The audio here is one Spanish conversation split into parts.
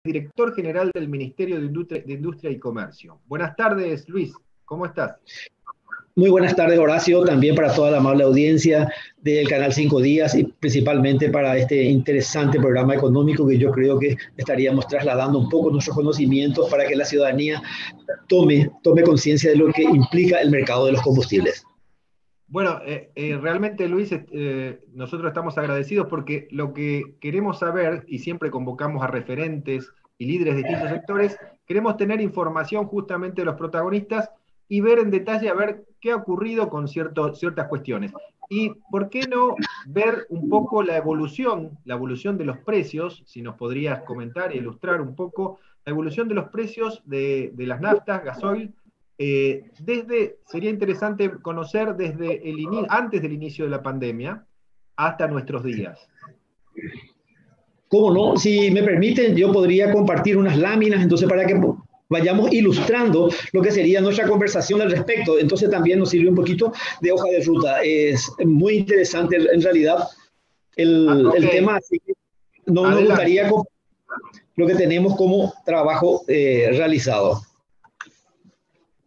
director general del Ministerio de Industria y Comercio. Buenas tardes, Luis, ¿cómo estás? Muy buenas tardes, Horacio, también para toda la amable audiencia del Canal 5 Días y principalmente para este interesante programa económico que yo creo que estaríamos trasladando un poco nuestros conocimientos para que la ciudadanía tome conciencia de lo que implica el mercado de los combustibles. Bueno, realmente, Luis, nosotros estamos agradecidos porque lo que queremos saber, y siempre convocamos a referentes y líderes de distintos sectores, queremos tener información justamente de los protagonistas y ver en detalle a ver qué ha ocurrido con ciertas cuestiones. Y por qué no ver un poco la evolución de los precios, si nos podrías comentar e ilustrar un poco la evolución de los precios de las naftas, gasoil. Sería interesante conocer desde antes del inicio de la pandemia hasta nuestros días. ¿Cómo no? Si me permiten, yo podría compartir unas láminas, entonces para que vayamos ilustrando lo que sería nuestra conversación al respecto. Entonces también nos sirve un poquito de hoja de ruta. Es muy interesante en realidad el tema, así que nos gustaría lo que tenemos como trabajo realizado.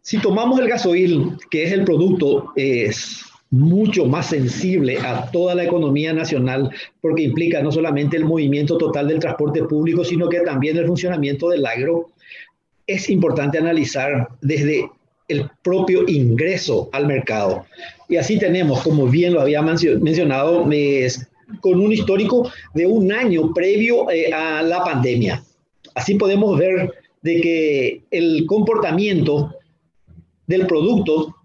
Si tomamos el gasoil, que es el producto, es mucho más sensible a toda la economía nacional, porque implica no solamente el movimiento total del transporte público, sino que también el funcionamiento del agro. Es importante analizar desde el propio ingreso al mercado. Y así tenemos, como bien lo había mencionado, con un histórico de un año previo a la pandemia. Así podemos ver de que el comportamiento del producto,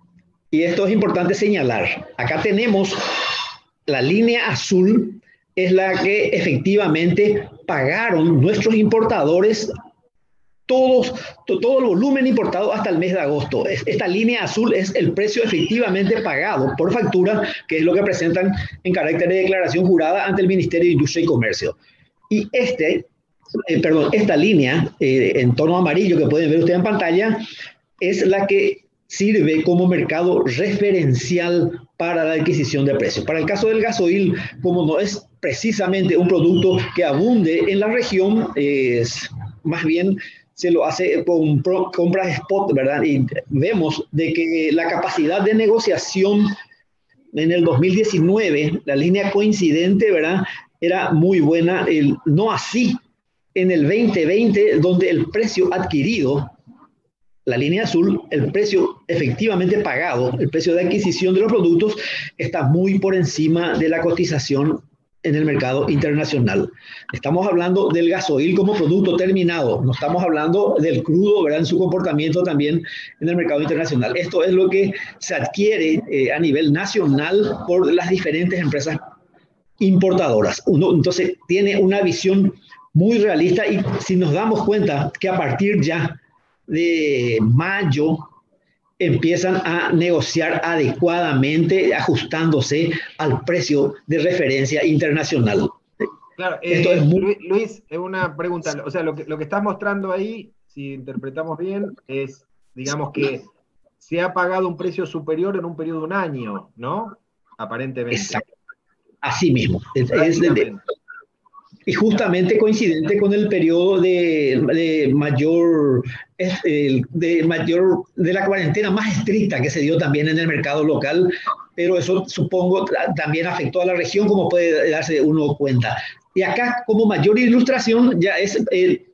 y esto es importante señalar, acá tenemos la línea azul, es la que efectivamente pagaron nuestros importadores todo el volumen importado hasta el mes de agosto. Esta línea azul es el precio efectivamente pagado por factura, que es lo que presentan en carácter de declaración jurada ante el Ministerio de Industria y Comercio. Y esta línea en tono amarillo que pueden ver ustedes en pantalla es la que sirve como mercado referencial para la adquisición de precios. Para el caso del gasoil, como no es precisamente un producto que abunde en la región, es más bien se lo hace con compras spot, ¿verdad? Y vemos de que la capacidad de negociación en el 2019, la línea coincidente, ¿verdad?, era muy buena, no así en el 2020, donde el precio adquirido, la línea azul, el precio efectivamente pagado, el precio de adquisición de los productos, está muy por encima de la cotización en el mercado internacional. Estamos hablando del gasoil como producto terminado, no estamos hablando del crudo, ¿verdad?, en su comportamiento también en el mercado internacional. Esto es lo que se adquiere a nivel nacional por las diferentes empresas importadoras. Uno entonces tiene una visión muy realista y si nos damos cuenta que a partir ya de mayo empiezan a negociar adecuadamente, ajustándose al precio de referencia internacional. Claro, Luis, una pregunta, o sea, lo que estás mostrando ahí, si interpretamos bien, es, digamos que se ha pagado un precio superior en un periodo de un año, ¿no? Aparentemente. Exacto. Así mismo. Y justamente coincidente con el periodo de la cuarentena más estricta que se dio también en el mercado local, pero eso supongo también afectó a la región, como puede darse uno cuenta. Y acá, como mayor ilustración, ya es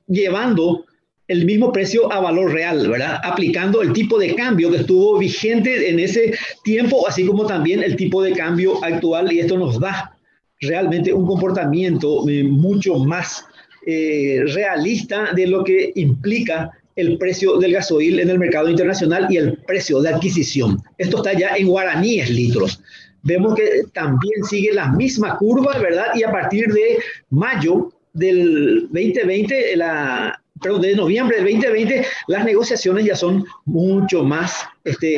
llevando el mismo precio a valor real, ¿verdad? Aplicando el tipo de cambio que estuvo vigente en ese tiempo, así como también el tipo de cambio actual, y esto nos da realmente un comportamiento mucho más realista de lo que implica el precio del gasoil en el mercado internacional y el precio de adquisición. Esto está ya en guaraníes litros. Vemos que también sigue la misma curva, ¿verdad? Y a partir de mayo del 2020, de noviembre del 2020, las negociaciones ya son mucho más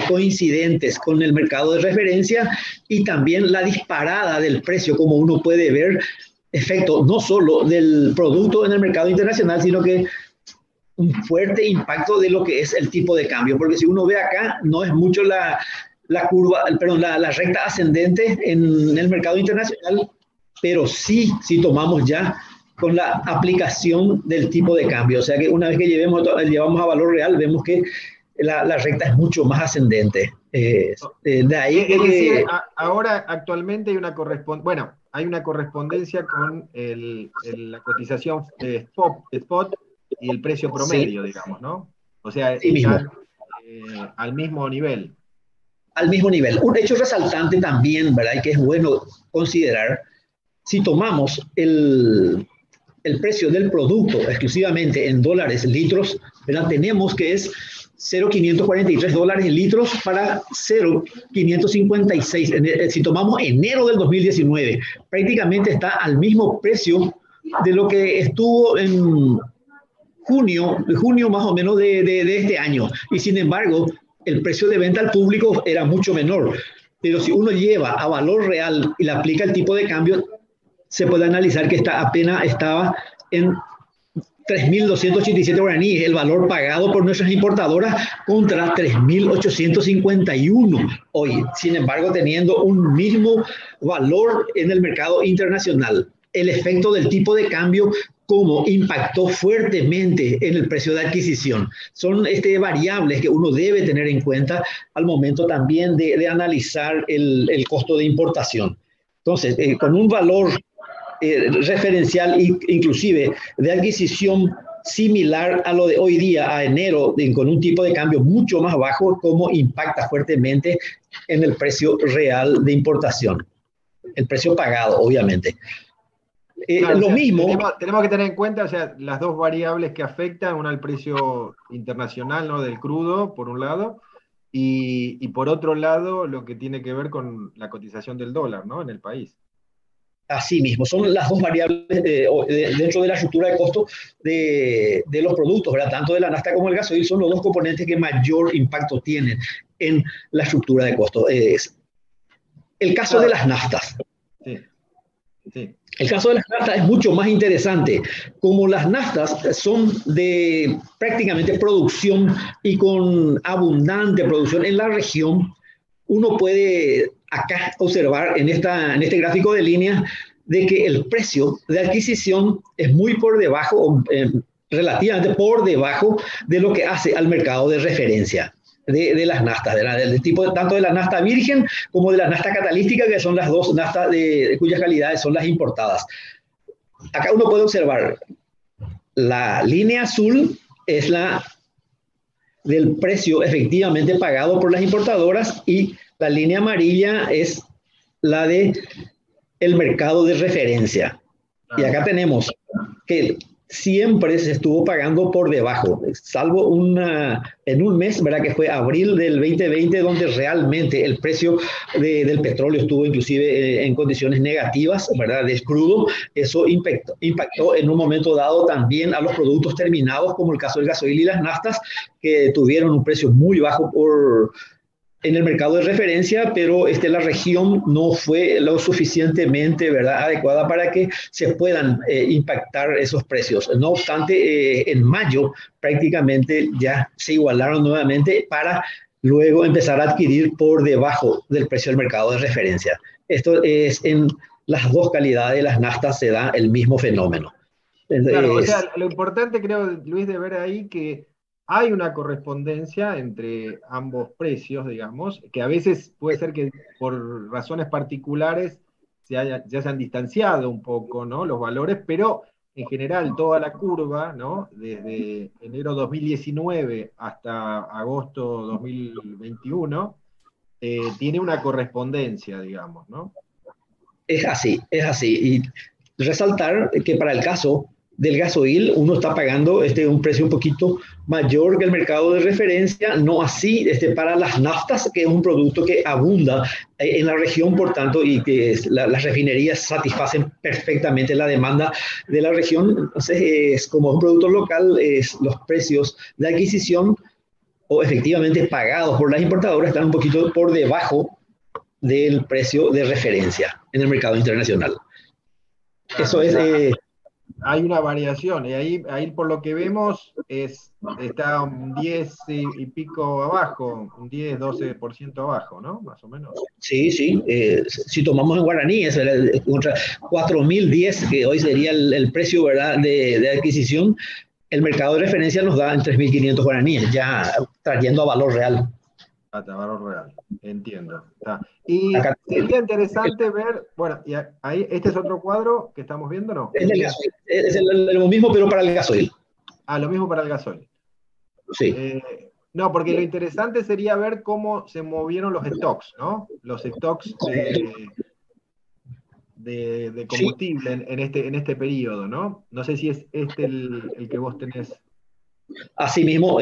coincidentes con el mercado de referencia y también la disparada del precio, como uno puede ver, efecto no solo del producto en el mercado internacional, sino que un fuerte impacto de lo que es el tipo de cambio, porque si uno ve acá, no es mucho la recta ascendente en el mercado internacional, pero sí, si tomamos ya con la aplicación del tipo de cambio. O sea que una vez que llevamos a valor real, vemos que la recta es mucho más ascendente. De ahí Es decir, ahora actualmente hay una hay una correspondencia con la cotización de spot y el precio promedio, sí, digamos, ¿no? O sea, sí mismo. están al mismo nivel. Al mismo nivel. Un hecho resaltante también, ¿verdad? Y que es bueno considerar, si tomamos el precio del producto exclusivamente en dólares litros, ¿verdad? Tenemos que es $0,543 en litros para $0,556. Si tomamos enero del 2019, prácticamente está al mismo precio de lo que estuvo en junio más o menos de este año. Y sin embargo, el precio de venta al público era mucho menor. Pero si uno lleva a valor real y le aplica el tipo de cambio, se puede analizar que apenas estaba en 3.287 guaraníes, el valor pagado por nuestras importadoras contra 3.851 hoy. Sin embargo, teniendo un mismo valor en el mercado internacional. El efecto del tipo de cambio cómo impactó fuertemente en el precio de adquisición. Son variables que uno debe tener en cuenta al momento también de analizar el costo de importación. Entonces, con un valor referencial inclusive de adquisición similar a lo de hoy día, a enero, con un tipo de cambio mucho más bajo, cómo impacta fuertemente en el precio real de importación. El precio pagado, obviamente. Claro, Lo mismo. Tenemos que tener en cuenta, o sea, las dos variables que afectan, una el precio internacional, ¿no? Del crudo, por un lado, y por otro lado, lo que tiene que ver con la cotización del dólar, ¿no? En el país. Así mismo, son las dos variables dentro de la estructura de costo de los productos, ¿verdad? Tanto de la nafta como el gasoil son los dos componentes que mayor impacto tienen en la estructura de costo. El caso de las naftas. Sí, sí. El caso de las naftas es mucho más interesante. Como las naftas son de prácticamente producción y con abundante producción en la región, uno puede acá observar en este gráfico de líneas de que el precio de adquisición es muy por debajo, relativamente por debajo de lo que hace al mercado de referencia de las naftas, del tipo, tanto de la nafta virgen como de la nafta catalítica, que son las dos naftas cuyas calidades son las importadas. Acá uno puede observar la línea azul es la del precio efectivamente pagado por las importadoras y la línea amarilla es la de el mercado de referencia. Y acá tenemos que siempre se estuvo pagando por debajo, salvo en un mes, ¿verdad? Que fue abril del 2020, donde realmente el precio del petróleo estuvo inclusive en condiciones negativas, ¿verdad? De crudo. Eso impactó en un momento dado también a los productos terminados, como el caso del gasoil y las naftas, que tuvieron un precio muy bajo en el mercado de referencia, pero la región no fue lo suficientemente, ¿verdad?, adecuada para que se puedan impactar esos precios. No obstante, en mayo prácticamente ya se igualaron nuevamente para luego empezar a adquirir por debajo del precio del mercado de referencia. Esto es en las dos calidades de las naftas se da el mismo fenómeno. Claro, o sea, lo importante creo, Luis, de ver ahí que hay una correspondencia entre ambos precios, digamos, que a veces puede ser que por razones particulares ya se han distanciado un poco, ¿no? Los valores, pero en general toda la curva, ¿no? Desde enero 2019 hasta agosto 2021, tiene una correspondencia, digamos, ¿no? Es así, es así. Y resaltar que para el caso del gasoil uno está pagando un precio un poquito mayor que el mercado de referencia, no así para las naftas, que es un producto que abunda en la región, por tanto, y que las refinerías satisfacen perfectamente la demanda de la región. Entonces, como es un producto local, los precios de adquisición o efectivamente pagados por las importadoras están un poquito por debajo del precio de referencia en el mercado internacional. Claro, Eso es hay una variación, y ahí por lo que vemos está un 10 y pico abajo, un 10-12% abajo, ¿no? Más o menos. Sí, sí. Si tomamos en guaraní, es contra 4.010, que hoy sería el precio, ¿verdad?, de adquisición, el mercado de referencia nos da en 3.500 guaraníes, ya trayendo a valor real. Hasta valor real, entiendo. Está. Y Acá, sería interesante ver, bueno, y ahí, este es otro cuadro que estamos viendo, ¿no? es, lo mismo, pero para el gasoil. Ah, lo mismo para el gasoil. Sí. No, porque lo interesante sería ver cómo se movieron los stocks, ¿no? Los stocks de Sí, combustible en este periodo, ¿no? No sé si es este el que vos tenés. asimismo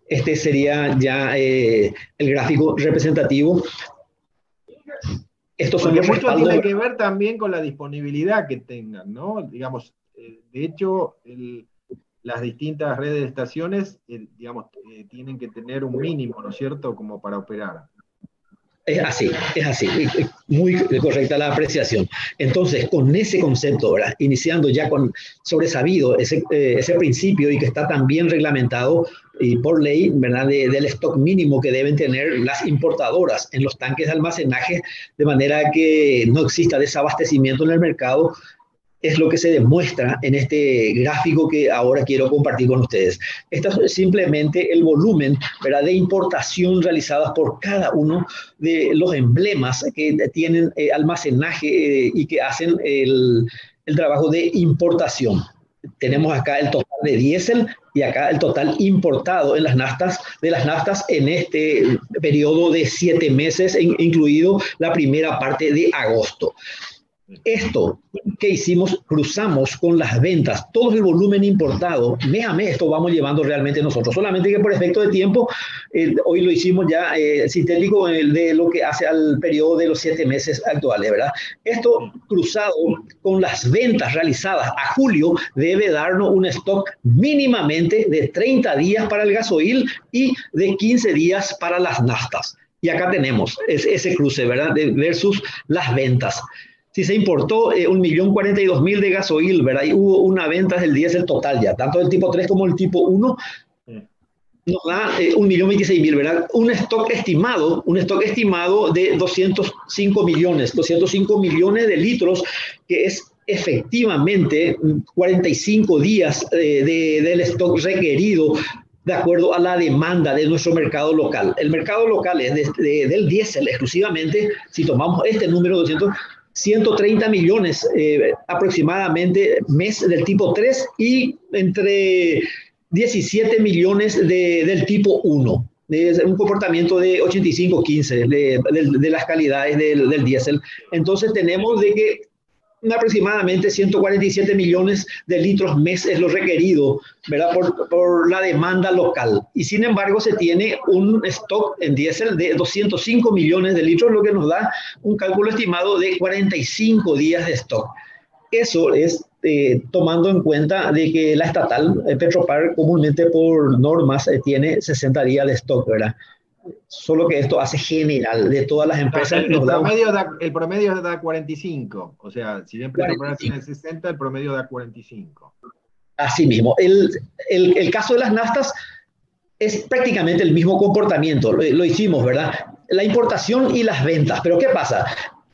este sería ya el gráfico representativo. Estos son Porque los mucho respaldos. tiene que ver también con la disponibilidad que tengan, ¿no? Digamos, de hecho, las distintas redes de estaciones, digamos, tienen que tener un mínimo, ¿no es cierto?, como para operar. Es así, muy correcta la apreciación. Entonces, con ese concepto, ¿verdad?, iniciando ya con sobresabido ese principio y que está también reglamentado y por ley, ¿verdad?, del stock mínimo que deben tener las importadoras en los tanques de almacenaje, de manera que no exista desabastecimiento en el mercado, es lo que se demuestra en este gráfico que ahora quiero compartir con ustedes. Esto es simplemente el volumen, ¿verdad?, de importación realizadas por cada uno de los emblemas que tienen almacenaje y que hacen el trabajo de importación. Tenemos acá el total de diésel y acá el total importado en las naftas, de las naftas en este periodo de 7 meses, incluido la primera parte de agosto. Esto que hicimos, cruzamos con las ventas, todo el volumen importado, mes a mes, esto vamos llevando realmente nosotros, solamente que por efecto de tiempo, hoy lo hicimos ya sintético de lo que hace al periodo de los 7 meses actuales, ¿verdad? Esto cruzado con las ventas realizadas a julio debe darnos un stock mínimamente de 30 días para el gasoil y de 15 días para las naftas. Y acá tenemos ese cruce, ¿verdad?, versus las ventas. Si se importó 1.042.000 de gasoil, ¿verdad?, y hubo una venta del diésel total ya, tanto del tipo 3 como el tipo 1, nos da 1.026.000, ¿verdad? Un stock estimado de 205 millones de litros, que es efectivamente 45 días del stock requerido de acuerdo a la demanda de nuestro mercado local. El mercado local es del diésel exclusivamente, si tomamos este número 130 millones aproximadamente mes del tipo 3 y entre 17 millones del tipo 1. Es un comportamiento de 85-15 de las calidades del diésel. Entonces tenemos de que aproximadamente 147 millones de litros mes es lo requerido, ¿verdad?, por la demanda local. Y sin embargo se tiene un stock en diésel de 205 millones de litros, lo que nos da un cálculo estimado de 45 días de stock. Eso es tomando en cuenta de que la estatal Petropar comúnmente por normas tiene 60 días de stock, ¿verdad? Solo que esto hace general de todas las empresas. El promedio da 45, o sea, si bien Petropar tiene 60, el promedio da 45. Así mismo. El caso de las naftas es prácticamente el mismo comportamiento, lo hicimos, ¿verdad? La importación y las ventas, pero ¿qué pasa?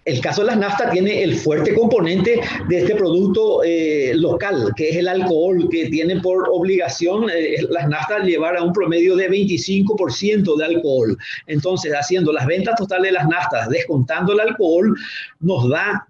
El caso de las naftas tiene el fuerte componente de este producto local, que es el alcohol, que tiene por obligación las naftas llevar a un promedio de 25% de alcohol. Entonces, haciendo las ventas totales de las naftas, descontando el alcohol, nos da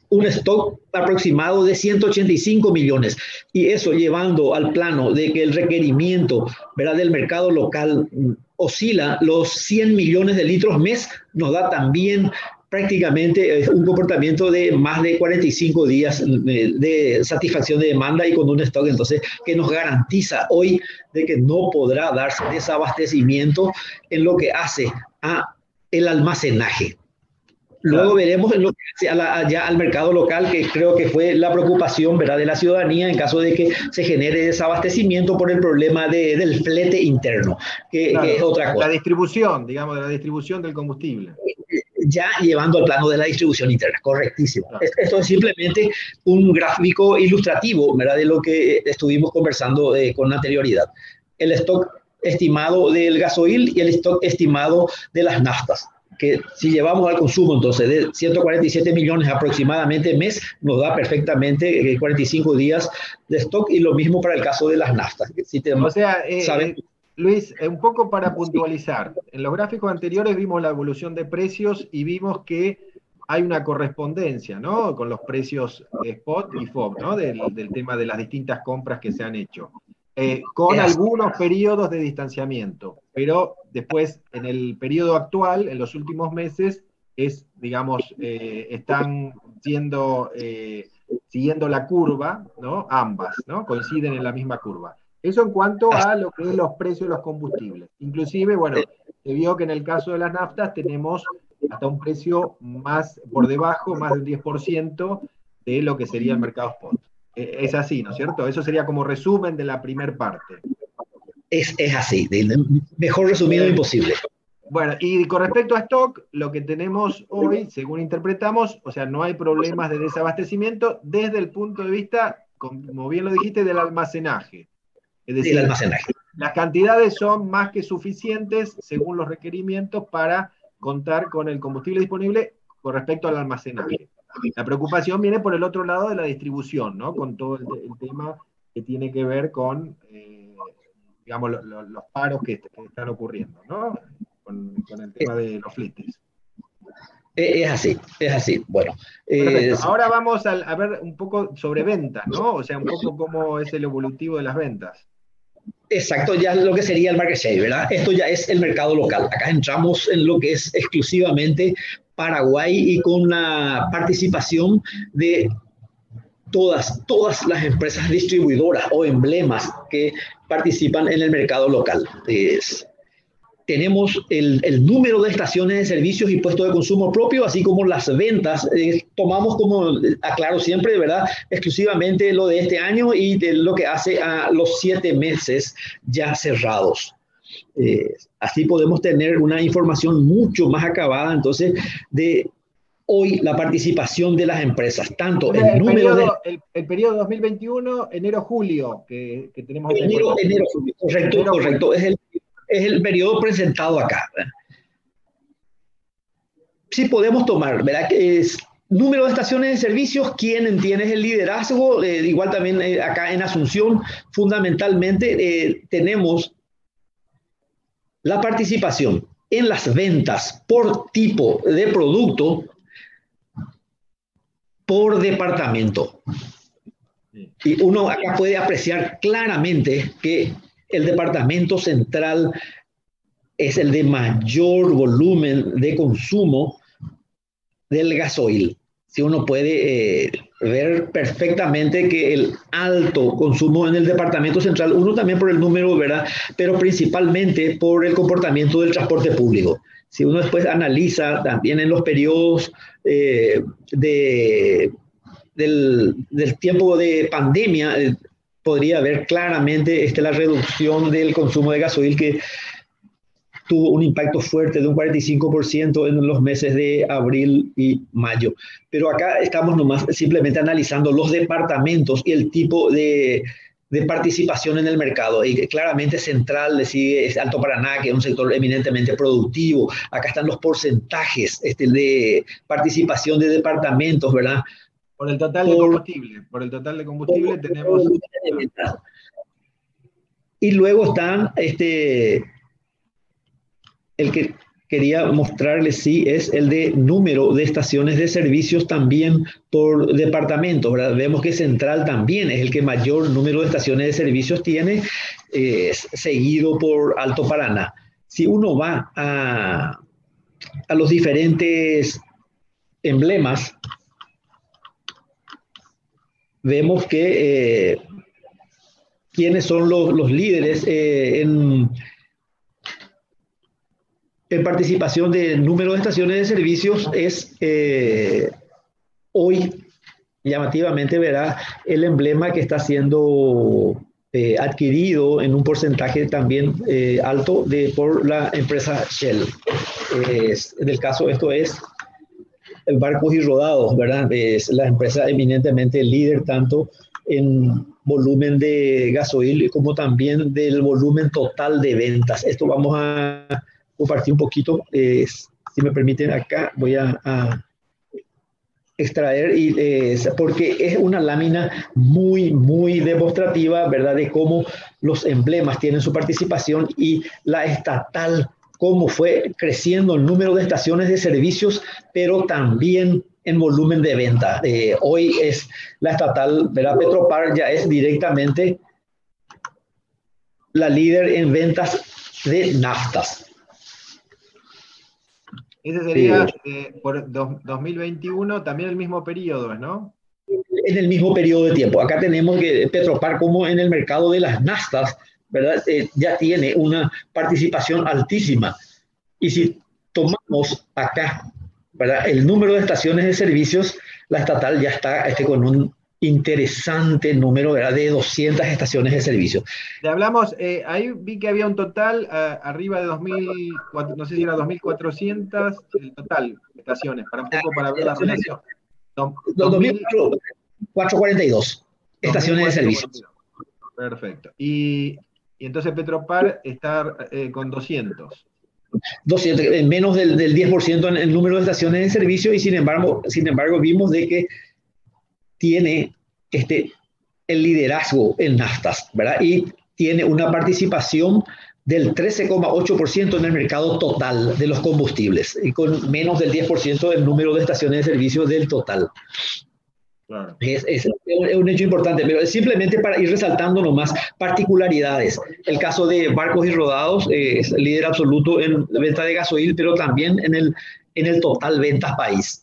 un stock aproximado de 185 millones. Y eso llevando al plano de que el requerimiento, ¿verdad?, del mercado local oscila los 100 millones de litros mes, nos da también prácticamente un comportamiento de más de 45 días de satisfacción de demanda y con un stock entonces que nos garantiza hoy de que no podrá darse desabastecimiento en lo que hace a el almacenaje. Luego veremos en lo que hace allá al mercado local, que creo que fue la preocupación, ¿verdad?, de la ciudadanía en caso de que se genere desabastecimiento por el problema del flete interno, que es otra cosa. La distribución, digamos, de la distribución del combustible. ya llevando al plano de la distribución interna. Correctísimo. Claro. Esto es simplemente un gráfico ilustrativo, ¿verdad?, de lo que estuvimos conversando con anterioridad. El stock estimado del gasoil y el stock estimado de las naftas, que si llevamos al consumo entonces de 147 millones aproximadamente mes, nos da perfectamente 45 días de stock, y lo mismo para el caso de las naftas. Si O sea, ¿saben? Luis, un poco para Sí. puntualizar, en los gráficos anteriores vimos la evolución de precios y vimos que hay una correspondencia, ¿no? Con los precios spot y FOB, ¿no? Del tema de las distintas compras que se han hecho. Con algunos periodos de distanciamiento, pero después en el periodo actual, en los últimos meses, digamos, están siguiendo la curva, ¿no? Ambas, ¿no? Coinciden en la misma curva. Eso en cuanto a lo que es los precios de los combustibles. Inclusive, bueno, se vio que en el caso de las naftas tenemos hasta un precio más por debajo, más del 10% de lo que sería el mercado spot. Es así, ¿no es cierto? Eso sería como resumen de la primera parte. Es así, mejor resumido imposible. Bueno, y con respecto a stock, lo que tenemos hoy, según interpretamos, o sea, no hay problemas de desabastecimiento desde el punto de vista, como bien lo dijiste, del almacenaje. Es decir, el almacenaje. Las cantidades son más que suficientes según los requerimientos para contar con el combustible disponible con respecto al almacenaje. La preocupación viene por el otro lado de la distribución, ¿no? Con todo el tema que tiene que ver con, digamos, los paros que están ocurriendo, ¿no? Con el tema de los fletes. Es así. Bueno. Perfecto. Ahora vamos a ver un poco sobre ventas, ¿no? O sea, un poco cómo es el evolutivo de las ventas. Exacto, ya lo que sería el market share, ¿verdad? Esto ya es el mercado local. Acá entramos en lo que es exclusivamente Paraguay, y con la participación de todas las empresas distribuidoras o emblemas que participan en el mercado local. Tenemos el número de estaciones de servicios y puestos de consumo propio, así como las ventas. Tomamos, como aclaro siempre, ¿verdad?, exclusivamente lo de este año y de lo que hace a los 7 meses ya cerrados. Así podemos tener una información mucho más acabada, entonces, de hoy la participación de las empresas, tanto O sea, el número de... el periodo 2021, enero-julio, que tenemos esta Enero, información. correcto. Es el periodo presentado acá, ¿verdad? Sí podemos tomar, ¿verdad? Que es número de estaciones de servicios, quién tiene el liderazgo, igual también acá en Asunción, fundamentalmente tenemos la participación en las ventas por tipo de producto, por departamento. Y uno acá puede apreciar claramente que el departamento central es el de mayor volumen de consumo del gasoil. Si uno puede ver perfectamente que el alto consumo en el departamento central, uno también por el número, ¿verdad?, pero principalmente por el comportamiento del transporte público. Si uno después analiza también en los periodos del tiempo de pandemia, podría ver claramente la reducción del consumo de gasoil, que tuvo un impacto fuerte de un 45% en los meses de abril y mayo. Pero acá estamos nomás simplemente analizando los departamentos y el tipo de participación en el mercado. Y claramente Central le sigue es Alto Paraná, que es un sector eminentemente productivo. Acá están los porcentajes de participación de departamentos, ¿verdad? Por el total de combustible. Por el total de combustible tenemos... Y luego están el que quería mostrarles, sí, es el de número de estaciones de servicios también por departamento, ¿verdad? Vemos que Central también es el que mayor número de estaciones de servicios tiene, seguido por Alto Paraná. Si uno va a los diferentes emblemas, vemos que quiénes son los líderes en participación de número de estaciones de servicios. Es hoy llamativamente, verá, el emblema que está siendo adquirido en un porcentaje también alto por la empresa Shell. En el caso, esto es Barcos y Rodados, ¿verdad? Es la empresa eminentemente líder tanto en volumen de gasoil como también del volumen total de ventas. Esto vamos a compartir un poquito, si me permiten acá, voy a extraer, porque es una lámina muy demostrativa, ¿verdad? De cómo los emblemas tienen su participación y la estatal, cómo fue creciendo el número de estaciones de servicios, pero también en volumen de venta. Hoy es la estatal, ¿verdad? Petropar ya es directamente la líder en ventas de naftas. Ese sería por 2021, también el mismo periodo, ¿no? En el mismo periodo de tiempo. Acá tenemos que Petropar, como en el mercado de las naftas, ¿verdad? Ya tiene una participación altísima. Y si tomamos acá, ¿verdad?, el número de estaciones de servicios, la estatal ya está con un interesante número, ¿verdad?, de 200 estaciones de servicio. Le hablamos, ahí vi que había un total arriba de 2.000, no sé si era 2.400, el total de estaciones, para un poco para ver la relación. 2.442 estaciones de servicio. Perfecto. Y entonces Petropar está con 200. 200, menos del 10% en el número de estaciones de servicio, y sin embargo vimos de que tiene el liderazgo en naftas, ¿verdad? Y tiene una participación del 13,8% en el mercado total de los combustibles, y con menos del 10% del número de estaciones de servicio del total. Claro. Es un hecho importante, pero es simplemente para ir resaltando nomás particularidades. El caso de Barcos y Rodados es líder absoluto en venta de gasoil, pero también en el total ventas país.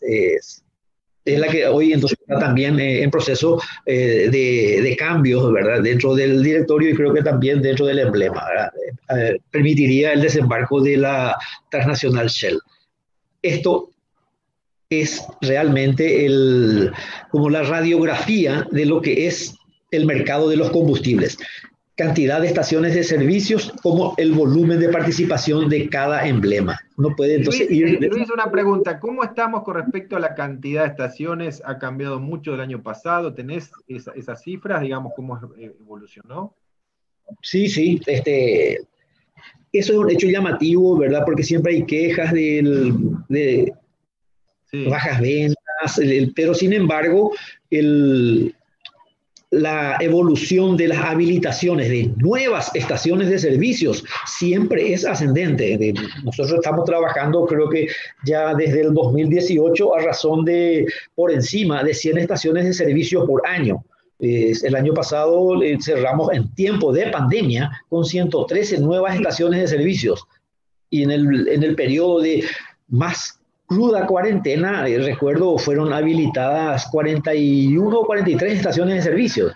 Es la que hoy entonces está también en proceso de cambios, ¿verdad?, dentro del directorio, y creo que también dentro del emblema, permitiría el desembarco de la transnacional Shell. Esto es realmente como la radiografía de lo que es el mercado de los combustibles. Cantidad de estaciones de servicios como el volumen de participación de cada emblema. Uno puede entonces Luis, una pregunta. ¿Cómo estamos con respecto a la cantidad de estaciones? ¿Ha cambiado mucho del año pasado? ¿Tenés esas cifras, digamos, cómo evolucionó? Sí. Eso es un hecho llamativo, ¿verdad? Porque siempre hay quejas de bajas ventas, pero sin embargo, la evolución de las habilitaciones de nuevas estaciones de servicios siempre es ascendente. Nosotros estamos trabajando, creo que ya desde el 2018, a razón de por encima de 100 estaciones de servicio por año. El año pasado cerramos en tiempo de pandemia con 113 nuevas estaciones de servicios. Y en el periodo de más cruda cuarentena, recuerdo, fueron habilitadas 41 o 43 estaciones de servicio.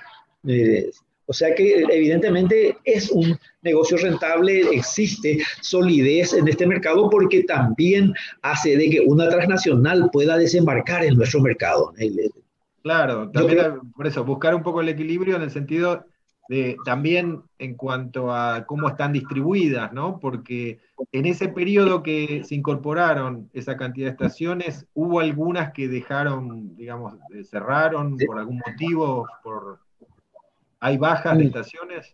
O sea que evidentemente es un negocio rentable, existe solidez en este mercado, porque también hace de que una transnacional pueda desembarcar en nuestro mercado. Claro, también por eso, buscar un poco el equilibrio en el sentido de también en cuanto a cómo están distribuidas, ¿no? Porque en ese periodo que se incorporaron esa cantidad de estaciones, hubo algunas que dejaron, digamos, cerraron por algún motivo, ¿hay bajas de estaciones?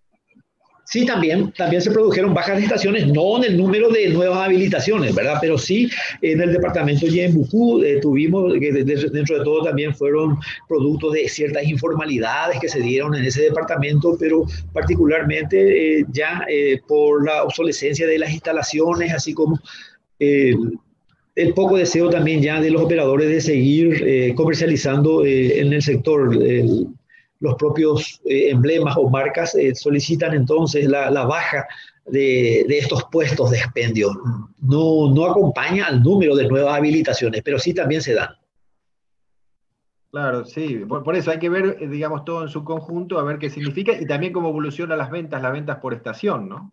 Sí, también se produjeron bajas de estaciones, no en el número de nuevas habilitaciones, ¿verdad? Pero sí en el departamento Yembucú tuvimos, que dentro de todo también fueron productos de ciertas informalidades que se dieron en ese departamento, pero particularmente por la obsolescencia de las instalaciones, así como el poco deseo también ya de los operadores de seguir comercializando en el sector. Los propios emblemas o marcas solicitan entonces la baja de estos puestos de expendio. No acompaña al número de nuevas habilitaciones, pero sí también se dan. Claro, sí, por eso hay que ver, digamos, todo en su conjunto, a ver qué significa, y también cómo evolucionan las ventas por estación, ¿no?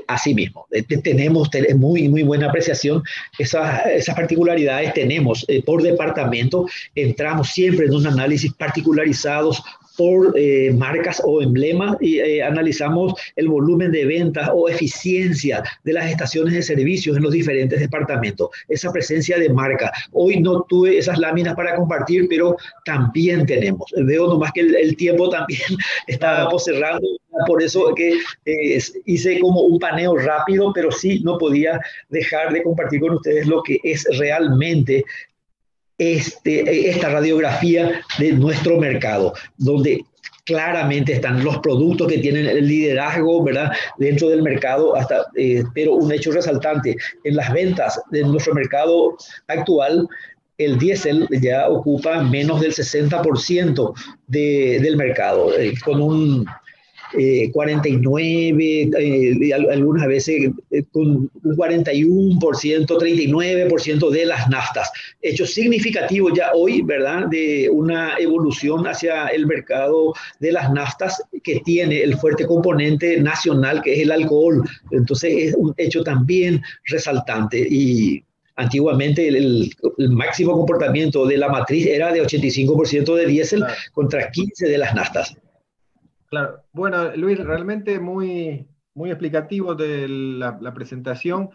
Así mismo, tenemos muy buena apreciación, esas particularidades tenemos por departamento, entramos siempre en un análisis particularizados por marcas o emblemas y analizamos el volumen de ventas o eficiencia de las estaciones de servicios en los diferentes departamentos. Esa presencia de marca. Hoy no tuve esas láminas para compartir, pero también tenemos. Veo nomás que el tiempo también está cerrando. Por eso que hice como un paneo rápido, pero sí no podía dejar de compartir con ustedes lo que es realmente esta radiografía de nuestro mercado, donde claramente están los productos que tienen el liderazgo, ¿verdad?, dentro del mercado, pero un hecho resaltante, en las ventas de nuestro mercado actual, el diésel ya ocupa menos del 60% del mercado, con un 49, algunas veces con un 41%, 39% de las naftas. Hecho significativo ya hoy, ¿verdad?, de una evolución hacia el mercado de las naftas que tiene el fuerte componente nacional que es el alcohol. Entonces es un hecho también resaltante y antiguamente el máximo comportamiento de la matriz era de 85% de diésel contra 15% de las naftas. Claro, bueno, Luis, realmente muy, muy explicativo de la presentación.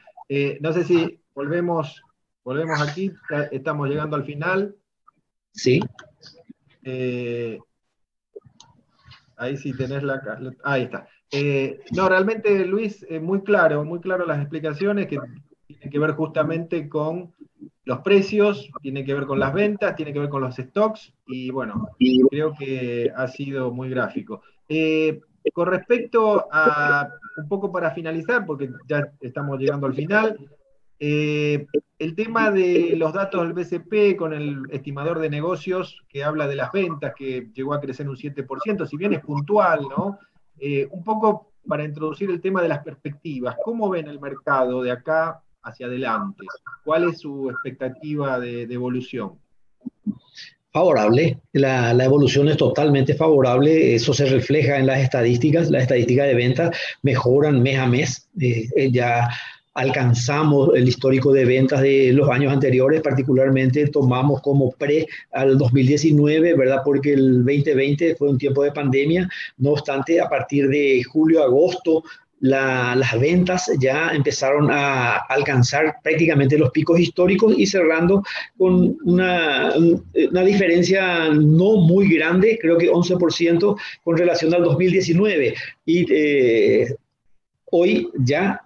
No sé si volvemos aquí, estamos llegando al final. Sí. Ahí sí tenés ahí está. No, realmente, Luis, muy claro las explicaciones que tienen que ver justamente con los precios, tienen que ver con las ventas, tienen que ver con los stocks, y bueno, creo que ha sido muy gráfico. Con respecto a, un poco para finalizar, porque ya estamos llegando al final, el tema de los datos del BCP con el estimador de negocios que habla de las ventas, que llegó a crecer un 7%, si bien es puntual, ¿no? Un poco para introducir el tema de las perspectivas, ¿cómo ven el mercado de acá hacia adelante? ¿Cuál es su expectativa de evolución? Favorable, la evolución es totalmente favorable, eso se refleja en las estadísticas de ventas mejoran mes a mes, ya alcanzamos el histórico de ventas de los años anteriores, particularmente tomamos como pre al 2019, ¿verdad? Porque el 2020 fue un tiempo de pandemia, no obstante, a partir de julio, agosto, las ventas ya empezaron a alcanzar prácticamente los picos históricos y cerrando con una diferencia no muy grande, creo que 11% con relación al 2019. Y hoy ya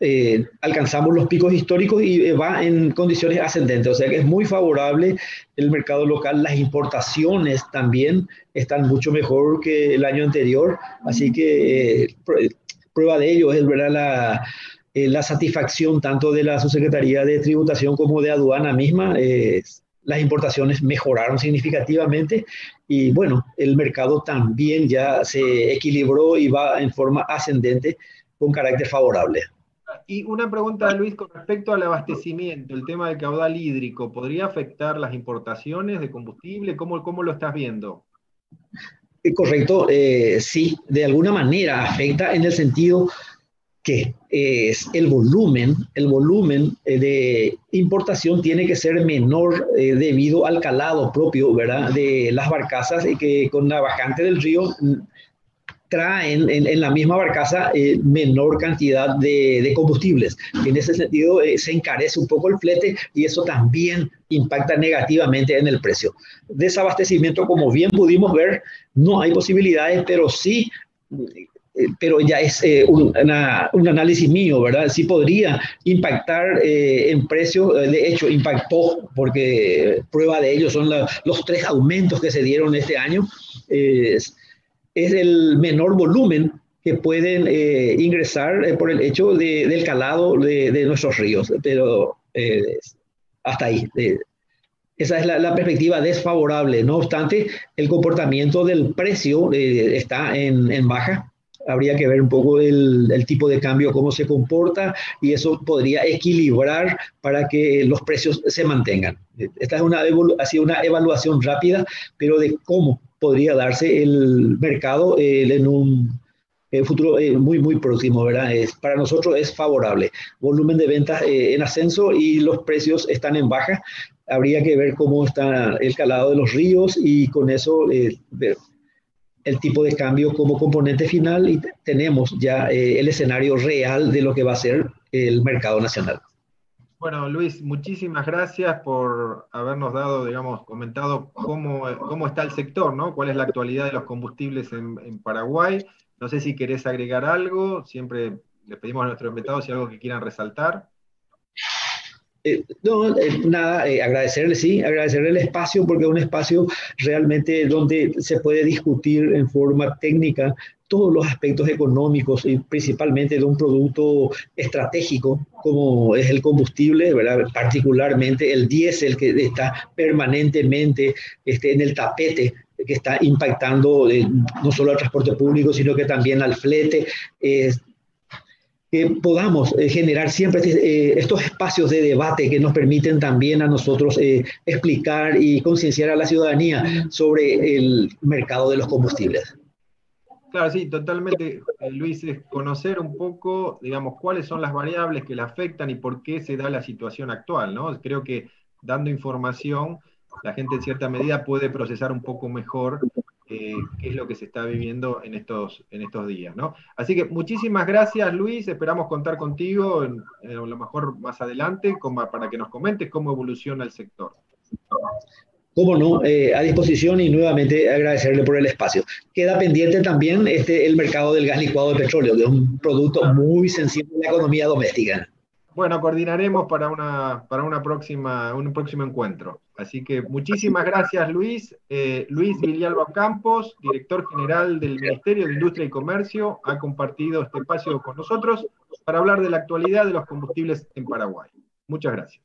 alcanzamos los picos históricos y va en condiciones ascendentes, o sea que es muy favorable el mercado local, las importaciones también están mucho mejor que el año anterior, así que prueba de ello es, ¿verdad?, la satisfacción tanto de la Subsecretaría de Tributación como de Aduana misma. Las importaciones mejoraron significativamente y bueno, el mercado también ya se equilibró y va en forma ascendente con carácter favorable. Y una pregunta, Luis, con respecto al abastecimiento, el tema del caudal hídrico, ¿podría afectar las importaciones de combustible? ¿Cómo lo estás viendo? Correcto, sí, de alguna manera afecta en el sentido que es el volumen de importación tiene que ser menor debido al calado propio, ¿verdad?, de las barcazas y que con la bajante del río traen en la misma barcaza menor cantidad de combustibles. En ese sentido, se encarece un poco el flete y eso también impacta negativamente en el precio. Desabastecimiento, como bien pudimos ver, no hay posibilidades, pero sí, pero ya es un análisis mío, ¿verdad? Sí podría impactar en precios, de hecho impactó, porque prueba de ello son los 3 aumentos que se dieron este año. Es el menor volumen que pueden ingresar por el hecho del calado de nuestros ríos, pero hasta ahí. Esa es la perspectiva desfavorable. No obstante, el comportamiento del precio está en baja. Habría que ver un poco el tipo de cambio, cómo se comporta, y eso podría equilibrar para que los precios se mantengan. Esta ha sido una evaluación rápida, pero de cómo podría darse el mercado en un futuro muy, muy próximo, ¿verdad? Para nosotros es favorable. Volumen de ventas en ascenso y los precios están en baja. Habría que ver cómo está el calado de los ríos y con eso ver el tipo de cambio como componente final y tenemos ya el escenario real de lo que va a ser el mercado nacional. Bueno, Luis, muchísimas gracias por habernos dado, digamos, comentado cómo está el sector, ¿no? Cuál es la actualidad de los combustibles en Paraguay. No sé si querés agregar algo, siempre le pedimos a nuestros invitados si hay algo que quieran resaltar. No, nada, agradecerle, sí, agradecerle el espacio porque es un espacio realmente donde se puede discutir en forma técnica todos los aspectos económicos y principalmente de un producto estratégico como es el combustible, ¿verdad? Particularmente el diésel que está permanentemente en el tapete que está impactando no solo al transporte público, sino que también al flete. Que podamos generar siempre estos espacios de debate que nos permiten también a nosotros explicar y concienciar a la ciudadanía sobre el mercado de los combustibles. Claro, sí, totalmente, Luis, es conocer un poco, digamos, cuáles son las variables que le afectan y por qué se da la situación actual, ¿no? Creo que dando información, la gente en cierta medida puede procesar un poco mejor qué es lo que se está viviendo en estos días, ¿no? Así que muchísimas gracias, Luis, esperamos contar contigo a lo mejor más adelante para que nos comentes cómo evoluciona el sector. Cómo no, a disposición y nuevamente agradecerle por el espacio. Queda pendiente también el mercado del gas licuado de petróleo, que es un producto muy sensible a la economía doméstica. Bueno, coordinaremos para un próximo encuentro. Así que muchísimas gracias, Luis. Luis Villalba Campos, director general del Ministerio de Industria y Comercio, ha compartido este espacio con nosotros para hablar de la actualidad de los combustibles en Paraguay. Muchas gracias.